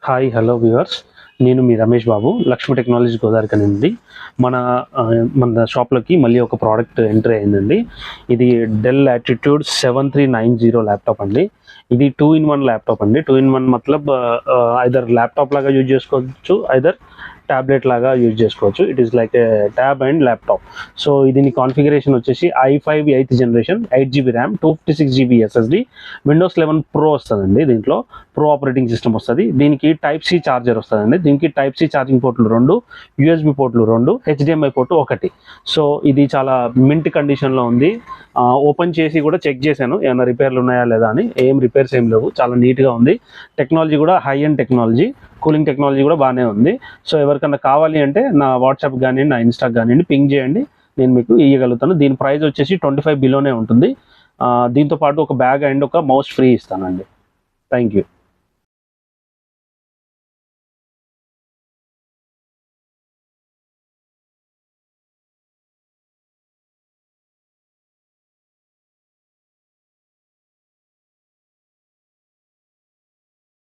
Hi hello viewers, నేను మీ Ramesh Babu, Lakshmi technology Godavari నుండి. మన మన షాప్లోకి మళ్ళీ ఒక ప్రోడక్ట్ ఎంట్రీ అయిందండి. ఇది డెల్ లాటిట్యూడ్ 7390 ల్యాప్టాప్ అండి. ఇది 2-in-1 ల్యాప్టాప్ అండి. 2-in-1 మతలబ్ ఐదర్ ల్యాప్టాప్ లాగా యూజ్ చేసుకోవచ్చు, ఐదర్ ట్యాబ్లెట్ లాగా యూజ్ చేసుకోవచ్చు. It is like A tab and laptop. So దీని కాన్ఫిగరేషన్ వచ్చేసి i5 8th generation, 8GB RAM, 256GB SSD, Windows 11 pro వస్తుందండి. దీంట్లో ప్రో ఆపరేటింగ్ సిస్టమ్ వస్తుంది. దీనికి టైప్ సి ఛార్జర్ వస్తుందండి. దీనికి టైప్ సి ఛార్జింగ్ పోర్ట్లు 2, యూఎస్బి పోర్ట్లు 2, HDMI పోర్టు 1. సో ఇది చాలా మింట్ కండిషన్లో ఉంది. ఓపెన్ చేసి కూడా చెక్ చేశాను ఏమైనా రిపేర్లు ఉన్నాయా లేదా అని. ఏం రిపేర్స్ ఏం లేవు, చాలా నీట్గా ఉంది. టెక్నాలజీ కూడా high end technology, cooling technology కూడా బాగానే ఉంది. సో ఎవరికన్నా కావాలి అంటే నా వాట్సాప్ కానివ్వండి, నా ఇన్స్టాక్ కానివ్వండి, పింగ్ చేయండి, నేను మీకు ఇవ్వగలుగుతాను. దీని ప్రైస్ వచ్చేసి 25 బిలోనే ఉంటుంది. దీంతో పాటు ఒక బ్యాగ్ అండ్ ఒక మౌస్ ఫ్రీ ఇస్తానండి. Thank you.